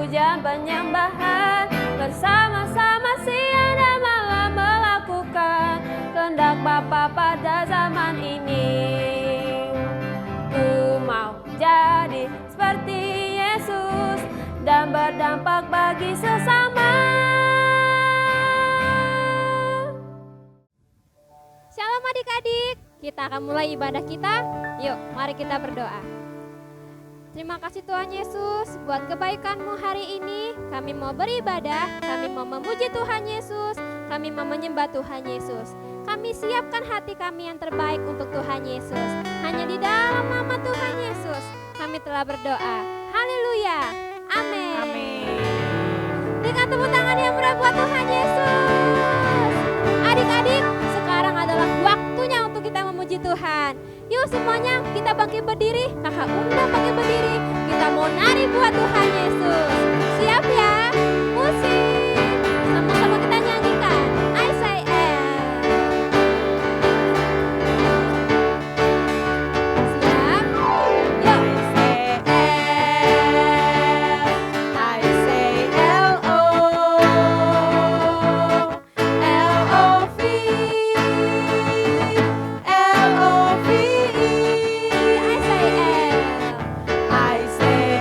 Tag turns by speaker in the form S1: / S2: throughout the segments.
S1: pujian penyembahan, bersama-sama siang dan malam melakukan kehendak Bapa pada zaman ini. Ku mau jadi seperti Yesus dan berdampak bagi sesama.
S2: Shalom adik-adik, kita akan mulai ibadah kita. Yuk, mari kita berdoa. Terima kasih Tuhan Yesus buat kebaikan-Mu hari ini. Kami mau beribadah, kami mau memuji Tuhan Yesus, kami mau menyembah Tuhan Yesus. Kami siapkan hati kami yang terbaik untuk Tuhan Yesus. Hanya di dalam nama Tuhan Yesus kami telah berdoa. Haleluya. Amin.
S3: Amin.
S2: Berikan tepuk tangan yang meriah buat Tuhan Yesus. Adik-adik, sekarang adalah waktunya untuk kita memuji Tuhan. Yuk semuanya kita bangkit berdiri. Kakak undang bangkit berdiri. Kita mau nari buat Tuhan Yesus. Siap ya? Musik. Sama-sama kita nyanyikan. I say siap? Yuk.
S3: I say L-O-V-E.
S2: I say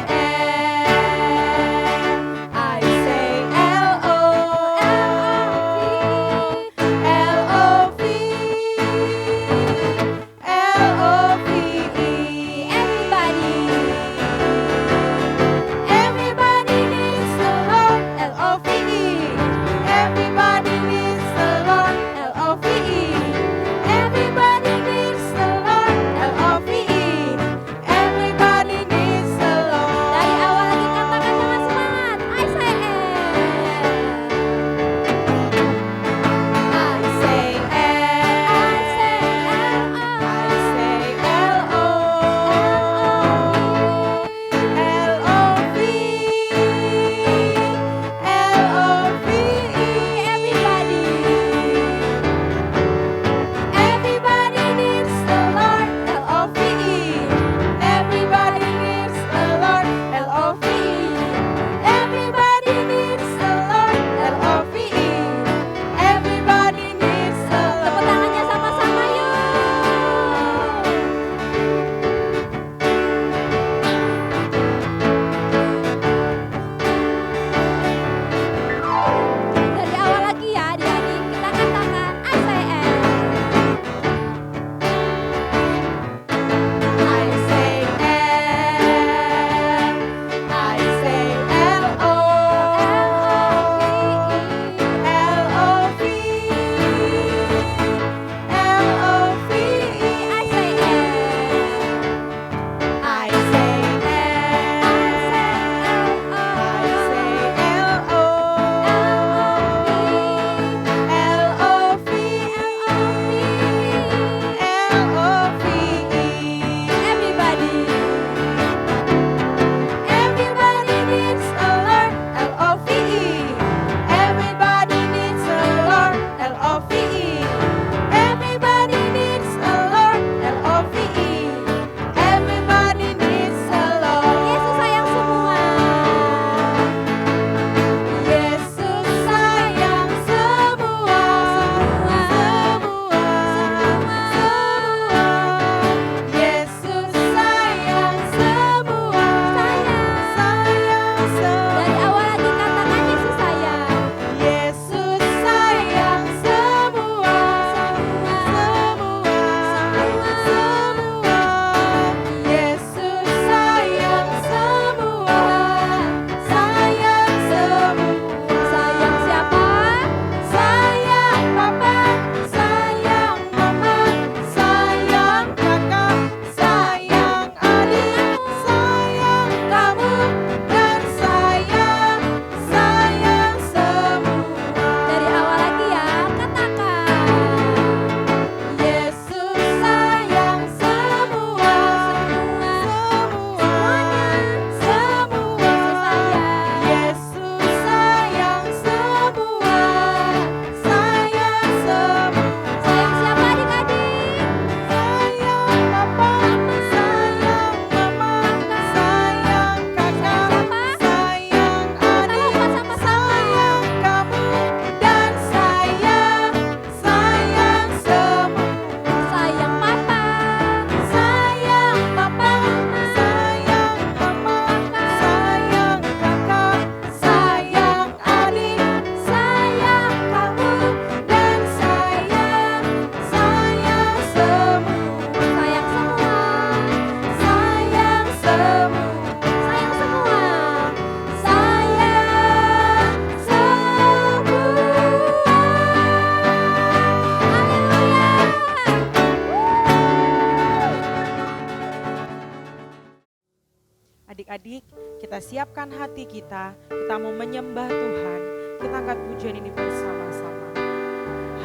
S4: siapkan hati kita mau menyembah Tuhan. Kita angkat pujian ini bersama-sama.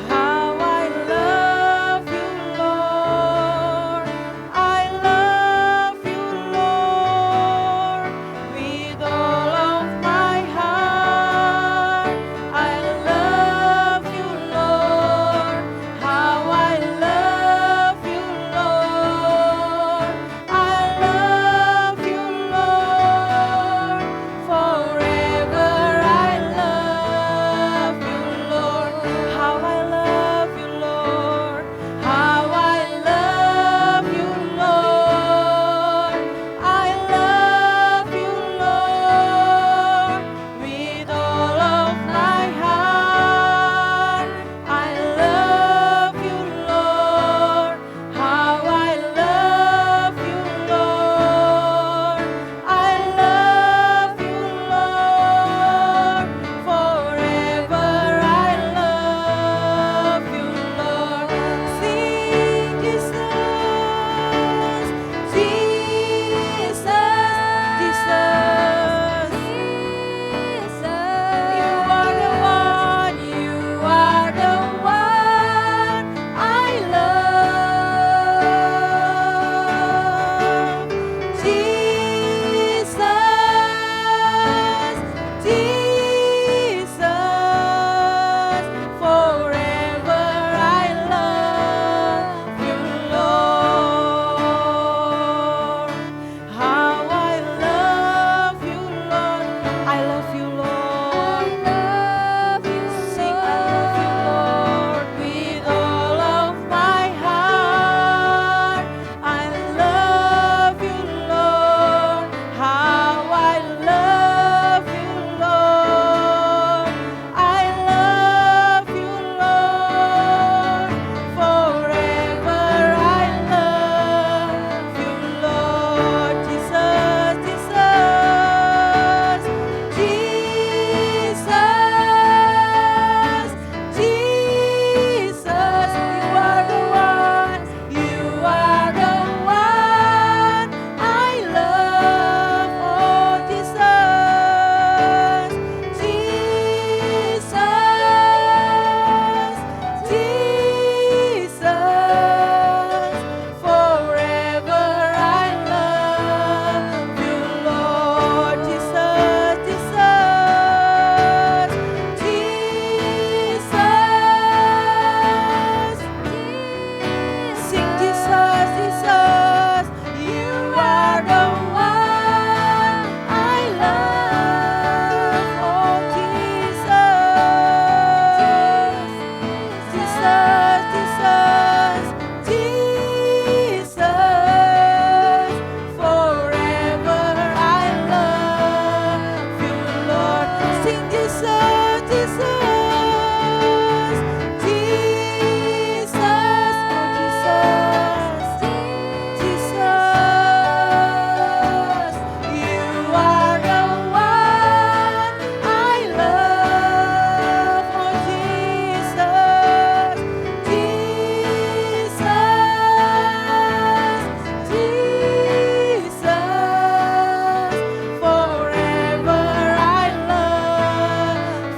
S4: How I love you, Lord. I love you, Lord. With all of my heart. I love you, Lord. How I love you, Lord. I love you, Lord. Forever I love you, Lord. How I love you, Lord. How I love you, Lord. I love you, Lord. With all of my heart. I love you, Lord. How I love you, Lord. I love you, Lord. Forever I love you, Lord. Sing Jesus, Jesus, Jesus. You are the one, you are the one I love. Jesus, Jesus, forever I love you, Lord. How I love you, Lord. I love you, Lord. Sing, I love you, Lord, with all of my heart. I love you, Lord. How I love you, Lord. I love you, Lord. Forever I love you, Lord. Jesus, Jesus, Jesus, Jesus. You are the one, you are the one I love. Oh, Jesus, Jesus, Jesus. Forever I love you, Lord. Jesus, Jesus, Jesus. Sing Jesus, Jesus. You are the one I love. Oh, Jesus, Jesus, Jesus, Jesus. Forever I love you, Lord. Sing Jesus, Jesus, Jesus, oh Jesus, Jesus. You are the one I love, oh Jesus, Jesus, Jesus. Forever I love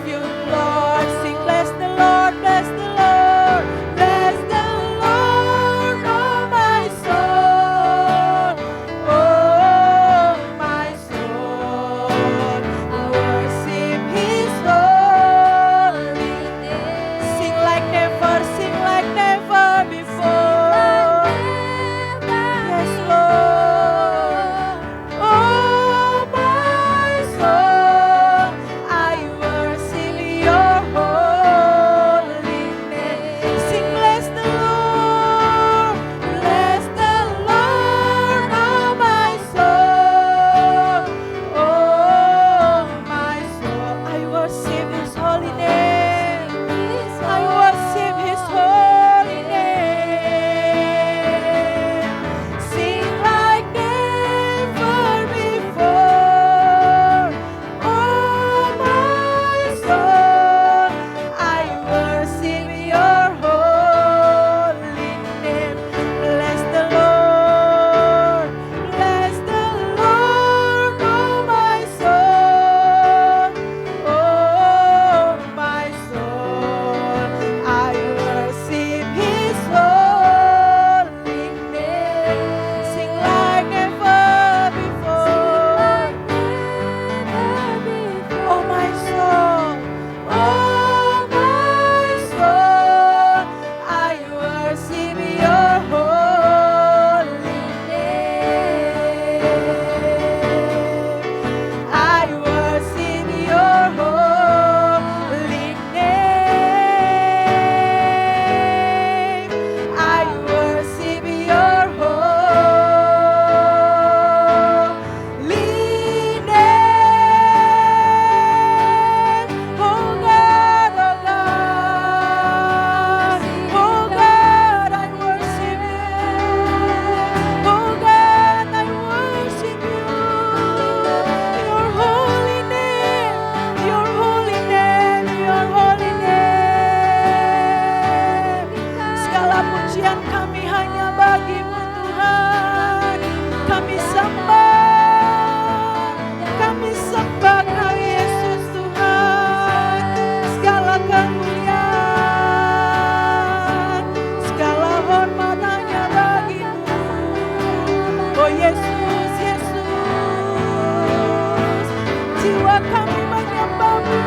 S4: Jiwa kami menyembah-Mu,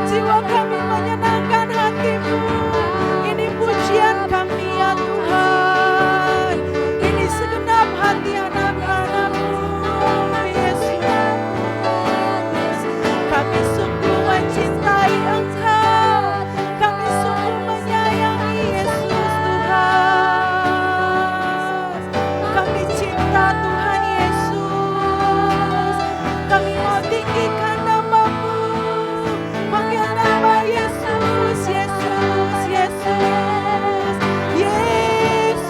S4: jiwa kami menyenangkan hati-Mu. Ini pujian kami ya Tuhan, ini segenap hati anak-anak-Mu Yesus. Kami sungguh mencintai Engkau, kami sungguh menyayangi Yesus Tuhan. Kami cinta Tuhan Yesus, kami mau tinggikan nama-Mu, panggil nama Yesus, Yesus, Yesus, Yesus.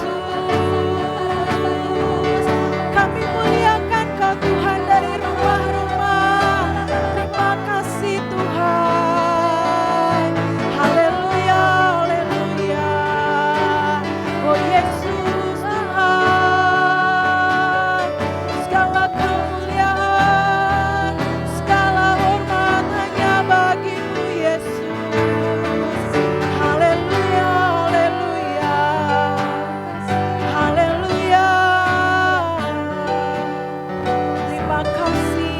S4: Kami muliakan Kau Tuhan dari rumah-rumah. Terima kasih Tuhan. Haleluya, haleluya. Oh Yesus Tuhan, segala kemuliaan, segala hormat hanya bagi-Mu Yesus. Haleluya, haleluya, haleluya. Terima kasih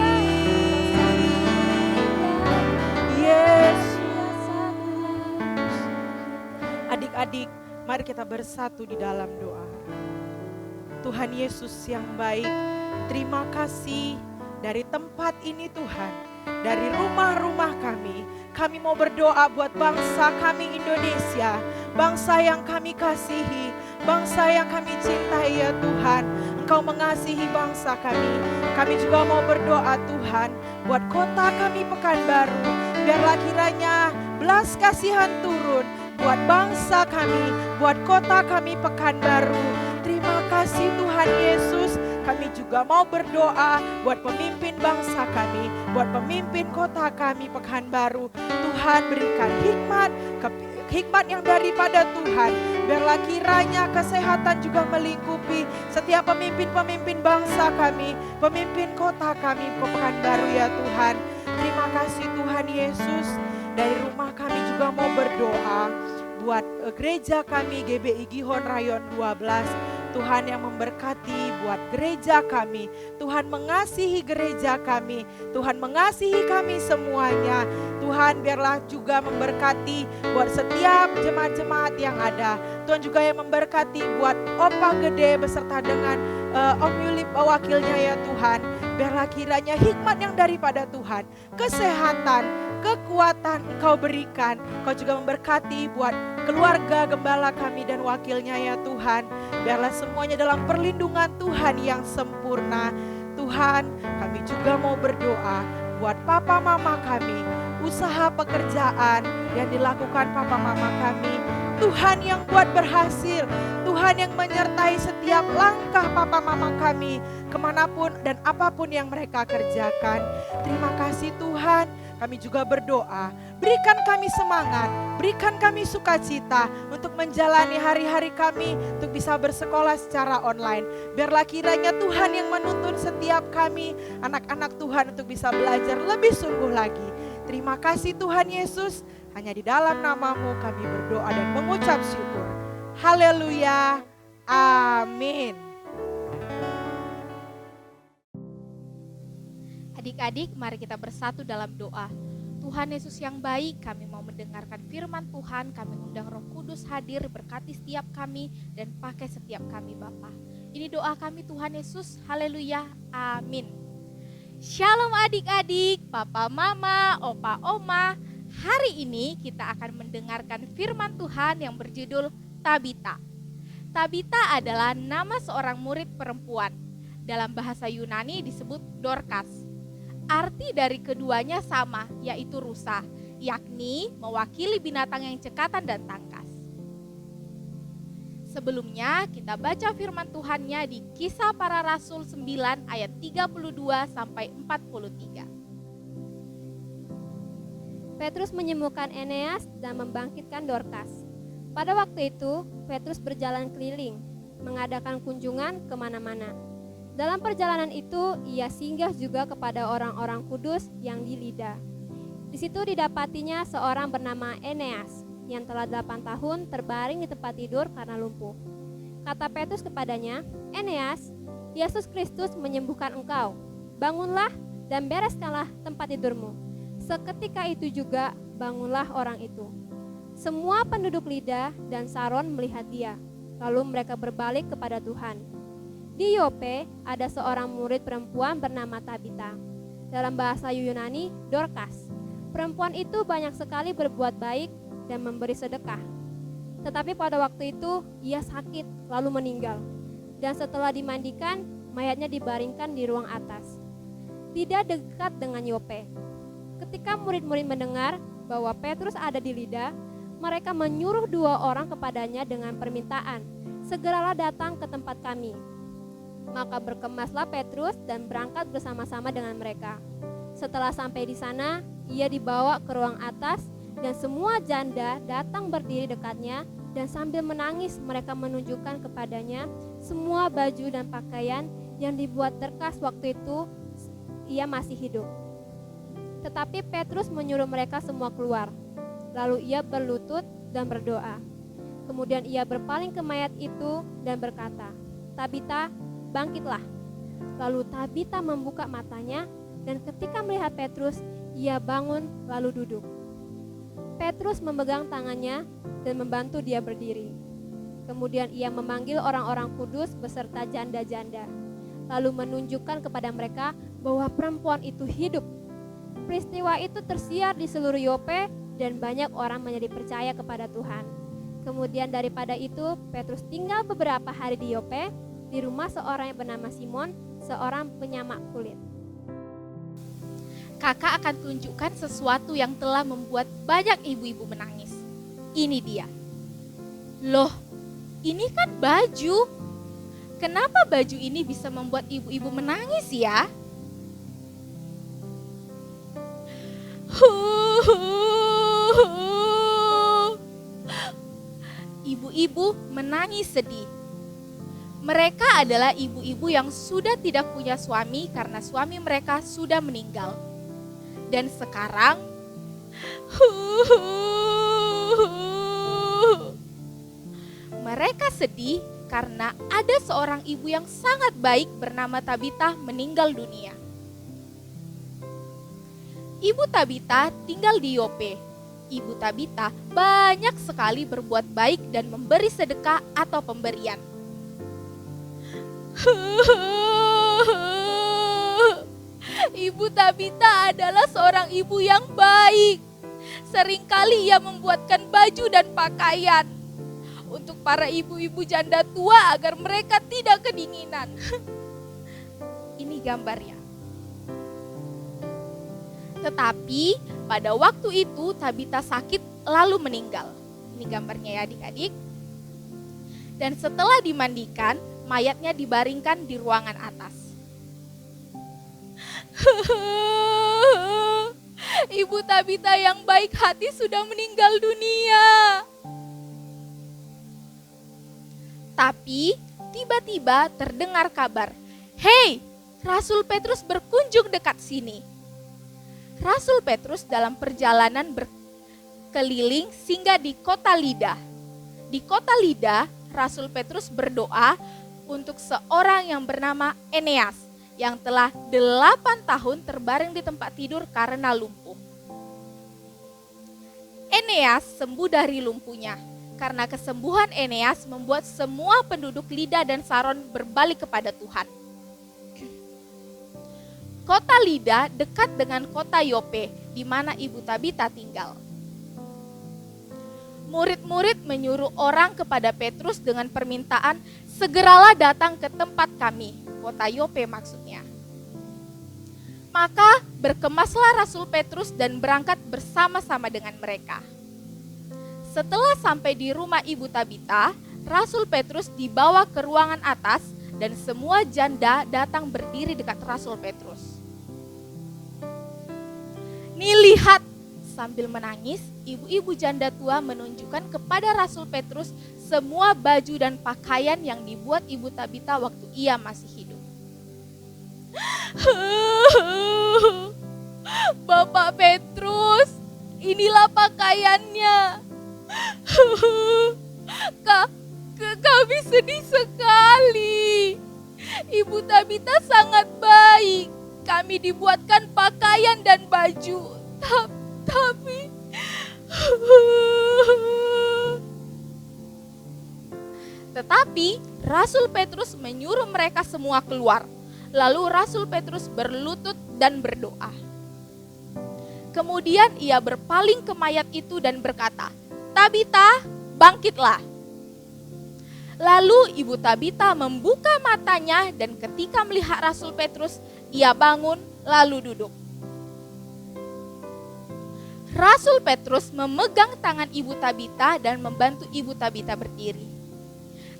S4: Yesus. Adik-adik, mari kita bersatu di dalam doa. Tuhan Yesus yang baik, terima kasih dari tempat ini Tuhan, dari rumah-rumah kami mau berdoa buat bangsa kami Indonesia, bangsa yang kami kasihi, bangsa yang kami cintai ya Tuhan. Engkau mengasihi bangsa kami juga mau berdoa Tuhan, buat kota kami Pekanbaru, biarlah kiranya belas kasihan turun buat bangsa kami, buat kota kami Pekanbaru. Terima kasih Tuhan Yesus. Kami juga mau berdoa buat pemimpin bangsa kami, buat pemimpin kota kami Pekanbaru. Tuhan berikan hikmat yang daripada Tuhan. Biarlah kiranya kesehatan juga melingkupi setiap pemimpin-pemimpin bangsa kami, pemimpin kota kami Pekanbaru ya Tuhan. Terima kasih Tuhan Yesus. Dari rumah kami juga mau berdoa buat gereja kami GBI Gihon Rayon 12. Tuhan yang memberkati buat gereja kami. Tuhan mengasihi gereja kami. Tuhan mengasihi kami semuanya. Tuhan biarlah juga memberkati buat setiap jemaat-jemaat yang ada. Tuhan juga yang memberkati buat Opa Gede beserta dengan Om Yulip wakilnya ya Tuhan. Biarlah kiranya hikmat yang daripada Tuhan, kesehatan, kekuatan Engkau berikan. Kau juga memberkati buat keluarga gembala kami dan wakilnya ya Tuhan. Biarlah semuanya dalam perlindungan Tuhan yang sempurna. Tuhan, kami juga mau berdoa buat papa mama kami, usaha pekerjaan yang dilakukan papa mama kami. Tuhan yang buat berhasil, Tuhan yang menyertai setiap langkah papa mama kami, kemanapun dan apapun yang mereka kerjakan. Terima kasih Tuhan. Kami juga berdoa, berikan kami semangat, berikan kami sukacita untuk menjalani hari-hari kami untuk bisa bersekolah secara online. Biarlah kiranya Tuhan yang menuntun setiap kami, anak-anak Tuhan untuk bisa belajar lebih sungguh lagi. Terima kasih Tuhan Yesus, hanya di dalam nama-Mu kami berdoa dan mengucap syukur. Haleluya, amin.
S3: Adik-adik, mari kita bersatu dalam doa. Tuhan Yesus yang baik, kami mau mendengarkan firman Tuhan. Kami undang Roh Kudus hadir, berkati setiap kami dan pakai setiap kami Bapa. Ini doa kami Tuhan Yesus, haleluya, amin. Shalom adik-adik, papa mama, opa oma. Hari ini kita akan mendengarkan firman Tuhan yang berjudul Tabita. Tabita adalah nama seorang murid perempuan. Dalam bahasa Yunani disebut Dorcas. Arti dari keduanya sama, yaitu rusa, yakni mewakili binatang yang cekatan dan tangkas. Sebelumnya kita baca firman Tuhannya di Kisah Para Rasul 9 ayat 32 sampai 43.
S2: Petrus menyembuhkan Eneas dan membangkitkan Dorcas. Pada waktu itu, Petrus berjalan keliling, mengadakan kunjungan kemana-mana. Dalam perjalanan itu, ia singgah juga kepada orang-orang kudus yang di Lida. Di situ didapatinya seorang bernama Eneas, yang telah 8 tahun terbaring di tempat tidur karena lumpuh. Kata Petrus kepadanya, "Eneas, Yesus Kristus menyembuhkan engkau. Bangunlah dan bereskanlah tempat tidurmu. Seketika itu juga bangunlah orang itu. Semua penduduk Lida dan Saron melihat dia, lalu mereka berbalik kepada Tuhan. Di Yope ada seorang murid perempuan bernama Tabita, dalam bahasa Yunani Dorcas. Perempuan itu banyak sekali berbuat baik dan memberi sedekah. Tetapi pada waktu itu ia sakit lalu meninggal, dan setelah dimandikan mayatnya dibaringkan di ruang atas. Lida dekat dengan Yope. Ketika murid-murid mendengar bahwa Petrus ada di Lida, mereka menyuruh 2 orang kepadanya dengan permintaan, "Segeralah datang ke tempat kami." Maka berkemaslah Petrus dan berangkat bersama-sama dengan mereka. Setelah sampai di sana, ia dibawa ke ruang atas dan semua janda datang berdiri dekatnya, dan sambil menangis mereka menunjukkan kepadanya semua baju dan pakaian yang dibuat Dorcas waktu itu ia masih hidup. Tetapi Petrus menyuruh mereka semua keluar. Lalu ia berlutut dan berdoa. Kemudian ia berpaling ke mayat itu dan berkata, "Tabita, bangkitlah." Lalu Tabita membuka matanya, dan ketika melihat Petrus, ia bangun lalu duduk. Petrus memegang tangannya dan membantu dia berdiri. Kemudian ia memanggil orang-orang kudus beserta janda-janda, lalu menunjukkan kepada mereka bahwa perempuan itu hidup. Peristiwa itu tersiar di seluruh Yope dan banyak orang menjadi percaya kepada Tuhan. Kemudian daripada itu, Petrus tinggal beberapa hari di Yope, di rumah seorang yang bernama Simon, seorang penyamak kulit.
S3: Kakak akan tunjukkan sesuatu yang telah membuat banyak ibu-ibu menangis. Ini dia. Loh, ini kan baju. Kenapa baju ini bisa membuat ibu-ibu menangis ya? Ibu-ibu menangis sedih. Mereka adalah ibu-ibu yang sudah tidak punya suami karena suami mereka sudah meninggal. Dan sekarang mereka sedih karena ada seorang ibu yang sangat baik bernama Tabita meninggal dunia. Ibu Tabita tinggal di Yope. Ibu Tabita banyak sekali berbuat baik dan memberi sedekah atau pemberian. Ibu Tabita adalah seorang ibu yang baik. Seringkali ia membuatkan baju dan pakaian untuk para ibu-ibu janda tua agar mereka tidak kedinginan. Ini gambarnya. Tetapi pada waktu itu Tabita sakit lalu meninggal. Ini gambarnya ya adik-adik. Dan setelah dimandikan, mayatnya dibaringkan di ruangan atas. Ibu Tabita yang baik hati sudah meninggal dunia. Tapi tiba-tiba terdengar kabar, "Hei, Rasul Petrus berkunjung dekat sini." Rasul Petrus dalam perjalanan berkeliling singgah di kota Lida. Di kota Lida, Rasul Petrus berdoa untuk seorang yang bernama Eneas yang telah 8 tahun terbaring di tempat tidur karena lumpuh. Eneas sembuh dari lumpuhnya. Karena kesembuhan Eneas membuat semua penduduk Lida dan Saron berbalik kepada Tuhan. Kota Lida dekat dengan kota Yope, di mana Ibu Tabita tinggal. Murid-murid menyuruh orang kepada Petrus dengan permintaan, "Segeralah datang ke tempat kami," kota Yope maksudnya. Maka berkemaslah Rasul Petrus dan berangkat bersama-sama dengan mereka. Setelah sampai di rumah Ibu Tabita, Rasul Petrus dibawa ke ruangan atas dan semua janda datang berdiri dekat Rasul Petrus. "Nih lihat," sambil menangis, ibu-ibu janda tua menunjukkan kepada Rasul Petrus semua baju dan pakaian yang dibuat Ibu Tabita waktu ia masih hidup. "Bapak Petrus, inilah pakaiannya. Kami sedih sekali. Ibu Tabita sangat baik. kami dibuatkan pakaian dan baju. Tetapi Rasul Petrus menyuruh mereka semua keluar. Lalu Rasul Petrus berlutut dan berdoa. Kemudian ia berpaling ke mayat itu dan berkata, "Tabita, bangkitlah." Lalu ibu Tabita membuka matanya dan ketika melihat Rasul Petrus, ia bangun lalu duduk. Rasul Petrus memegang tangan ibu Tabita dan membantu ibu Tabita berdiri.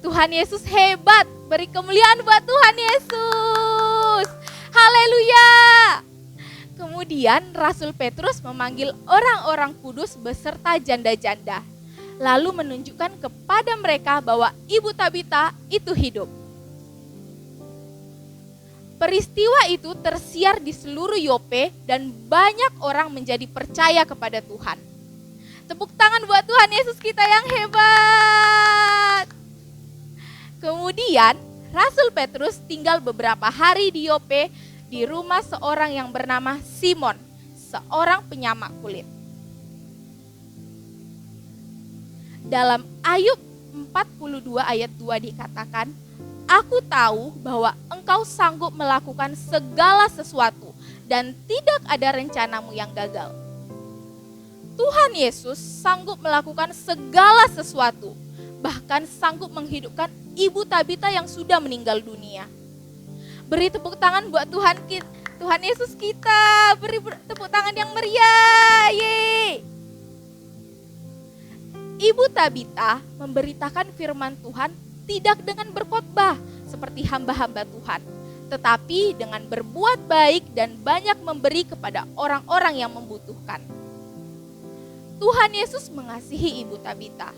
S3: Tuhan Yesus hebat, beri kemuliaan buat Tuhan Yesus. Haleluya. Kemudian Rasul Petrus memanggil orang-orang kudus beserta janda-janda. Lalu menunjukkan kepada mereka bahwa ibu Tabita itu hidup. Peristiwa itu tersiar di seluruh Yope dan banyak orang menjadi percaya kepada Tuhan. Tepuk tangan buat Tuhan Yesus kita yang hebat. Kemudian Rasul Petrus tinggal beberapa hari di Yope di rumah seorang yang bernama Simon, seorang penyamak kulit. Dalam Ayub 42 ayat 2 dikatakan, "Aku tahu bahwa engkau sanggup melakukan segala sesuatu dan tidak ada rencanamu yang gagal." Tuhan Yesus sanggup melakukan segala sesuatu, bahkan sanggup menghidupkan ibu Tabita yang sudah meninggal dunia. Beri tepuk tangan buat Tuhan Yesus kita, beri tepuk tangan yang meriah. Yeay. Ibu Tabita memberitakan firman Tuhan tidak dengan berkhotbah seperti hamba-hamba Tuhan, tetapi dengan berbuat baik dan banyak memberi kepada orang-orang yang membutuhkan. Tuhan Yesus mengasihi ibu Tabita,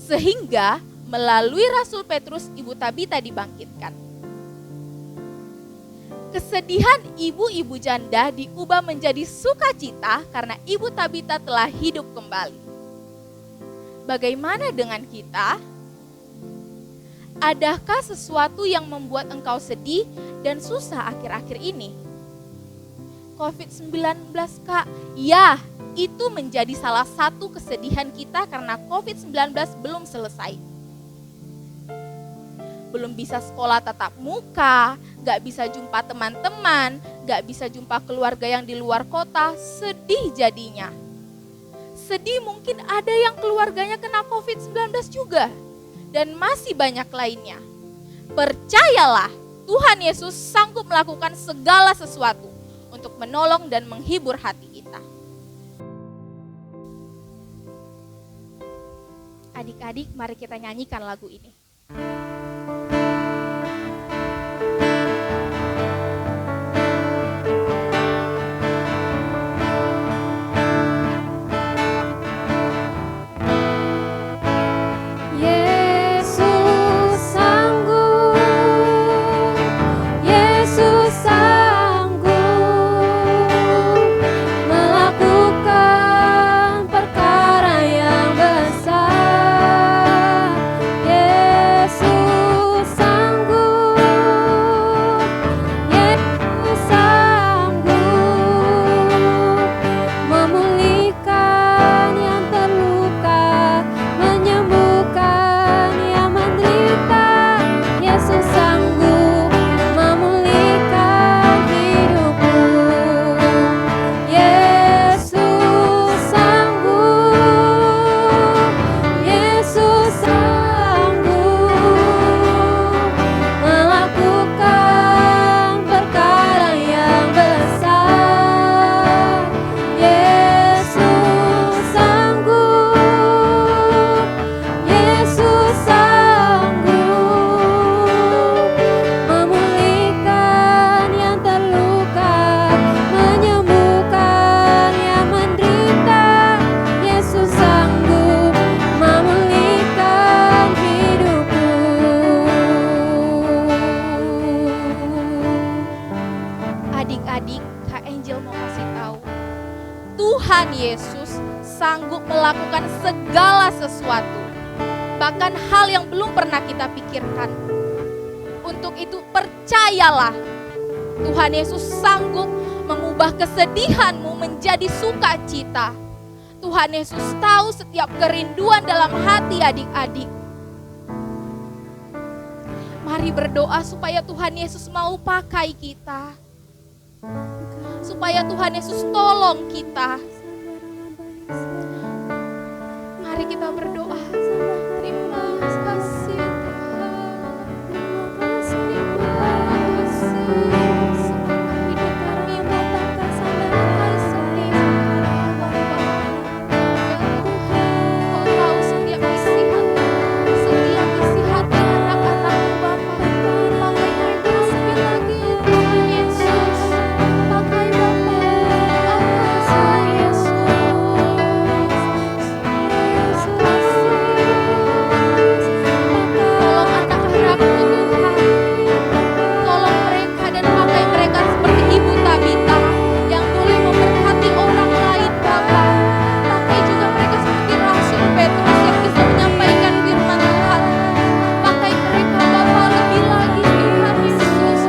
S3: sehingga melalui Rasul Petrus ibu Tabita dibangkitkan. Kesedihan ibu-ibu janda diubah menjadi sukacita karena ibu Tabita telah hidup kembali. Bagaimana dengan kita? Adakah sesuatu yang membuat engkau sedih dan susah akhir-akhir ini? COVID-19 Kak, ya itu menjadi salah satu kesedihan kita karena COVID-19 belum selesai. Belum bisa sekolah tatap muka, gak bisa jumpa teman-teman, gak bisa jumpa keluarga yang di luar kota, sedih jadinya. Sedih mungkin ada yang keluarganya kena COVID-19 juga, dan masih banyak lainnya. Percayalah, Tuhan Yesus sanggup melakukan segala sesuatu untuk menolong dan menghibur hati kita. Adik-adik, mari kita nyanyikan lagu ini. Adik-adik, Kak Angel mau kasih tahu, Tuhan Yesus sanggup melakukan segala sesuatu, bahkan hal yang belum pernah kita pikirkan. Untuk itu percayalah, Tuhan Yesus sanggup mengubah kesedihanmu menjadi sukacita. Tuhan Yesus tahu setiap kerinduan dalam hati adik-adik. Mari berdoa supaya Tuhan Yesus mau pakai kita. Supaya Tuhan Yesus tolong kita. Mari kita berdoa. Terima kasih Tuhan. Terima kasih hidup kami mengatakan sampai Kau tahu setiap isi hati anak-anakmu Bapa. Pakai mereka sekali lagi Tuhan Yesus. Pakai Bapa. Pakai Yesus. Tolong anak-anakmu Tuhan. Tolong mereka dan pakai mereka seperti Ibu Tabita yang boleh memberkati orang lain Bapa. Pakai juga mereka seperti Rasul Petrus yang bisa menyampaikan firman Tuhan. Pakai mereka Bapa lebih lagi Tuhan Yesus.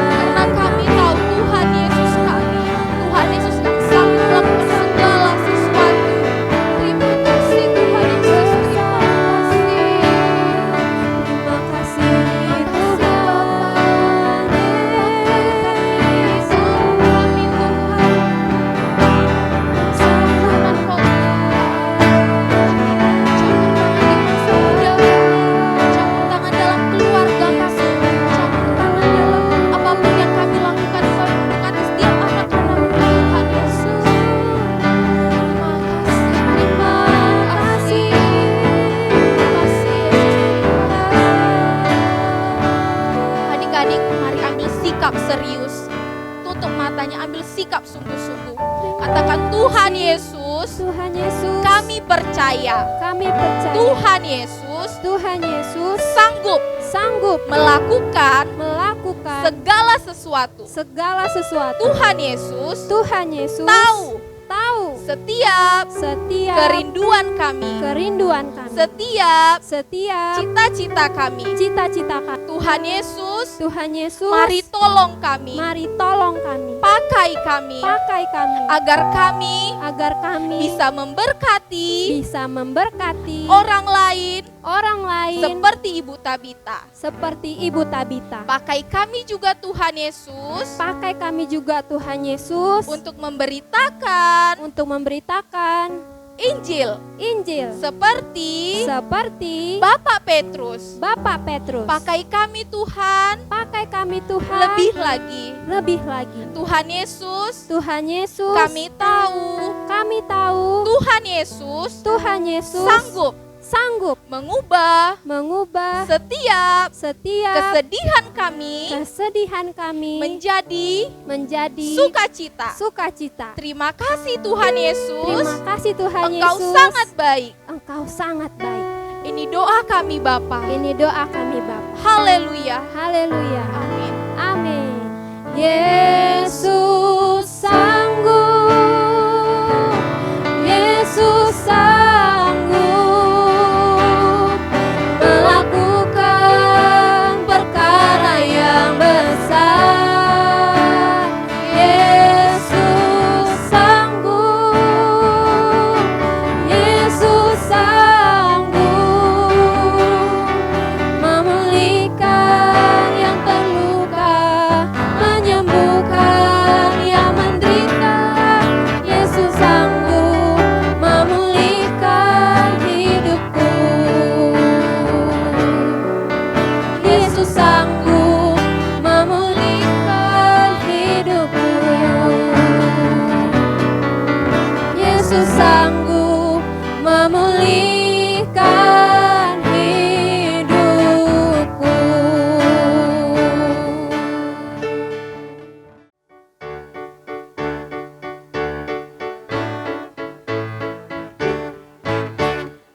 S3: Karena kami tahu Tuhan Yesus kami. Tuhan Yesus yang sanggup melakukan segala sesuatu. Terima kasih Tuhan Yesus. Terima kasih.
S1: Terima kasih
S3: Adik-adik, mari ambil sikap serius. Tutup matanya, ambil sikap sungguh-sungguh. Katakan Tuhan Yesus,
S2: Tuhan Yesus,
S3: kami percaya
S2: kami percaya
S3: Tuhan Yesus
S2: Tuhan Yesus
S3: sanggup melakukan segala sesuatu.
S2: segala sesuatu.
S3: Tuhan Yesus
S2: Tuhan Yesus
S3: tahu
S2: setiap
S3: kerinduan kami, setiap cita-cita kami. Tuhan Yesus, mari tolong kami, pakai kami, agar kami bisa memberkati orang lain seperti Ibu Tabita. Pakai kami juga Tuhan Yesus, untuk memberitakan Injil seperti Bapak Petrus. Pakai kami Tuhan, lebih lagi. Tuhan Yesus, kami tahu Tuhan Yesus sanggup mengubah setiap kesedihan kami menjadi sukacita. Terima kasih Tuhan Yesus. Engkau sangat baik. Ini doa kami Bapa. Haleluya. Amin.
S2: Amin. Yesus sanggup, Yesus sanggup melakukan perkara yang besar. Yesus sanggup, Yesus sanggup memulihkan yang terluka, menyembuhkan yang menderita. Yesus sanggup memulihkan hidupku. Yesus sanggup memulihkan hidupku. Yesus sanggup memulihkan hidupku.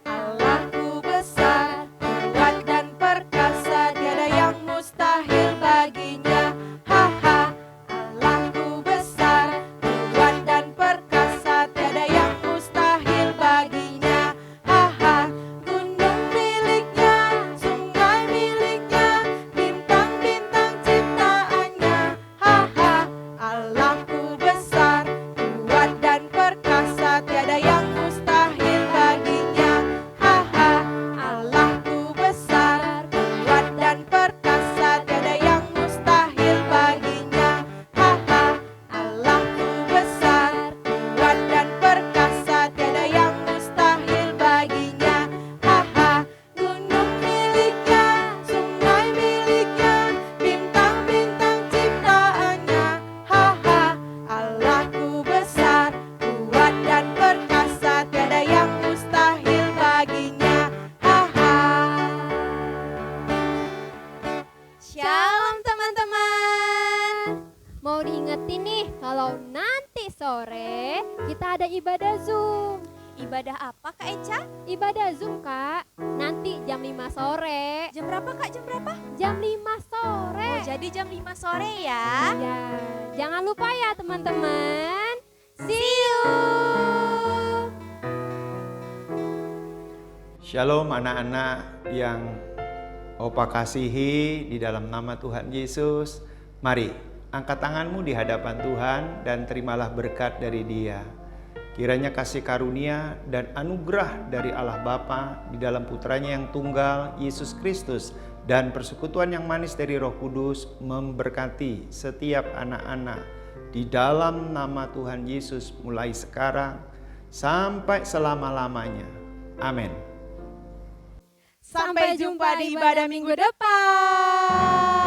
S4: Allahku besar, kuat dan perkasa, tiada yang mustahil baginya. Ha-ha. Allahku besar, kuat dan perkasa, tiada yang mustahil baginya. Ha-ha.
S2: nanti sore kita ada ibadah Zoom.
S1: Ibadah apa Kak Eca?
S2: Ibadah Zoom Kak, nanti jam 5 sore.
S1: Jam berapa Kak? Jam berapa?
S2: Jam 5 sore.
S1: Oh, jadi jam 5 sore ya.
S2: Ya, jangan lupa ya teman-teman. See you.
S5: Shalom anak-anak yang Opa kasihi di dalam nama Tuhan Yesus. Mari angkat tanganmu di hadapan Tuhan dan terimalah berkat dari Dia. Kiranya kasih karunia dan anugerah dari Allah Bapa di dalam putranya yang tunggal, Yesus Kristus, dan persekutuan yang manis dari Roh Kudus memberkati setiap anak-anak di dalam nama Tuhan Yesus mulai sekarang sampai selama-lamanya. Amin.
S4: Sampai jumpa di ibadah minggu depan.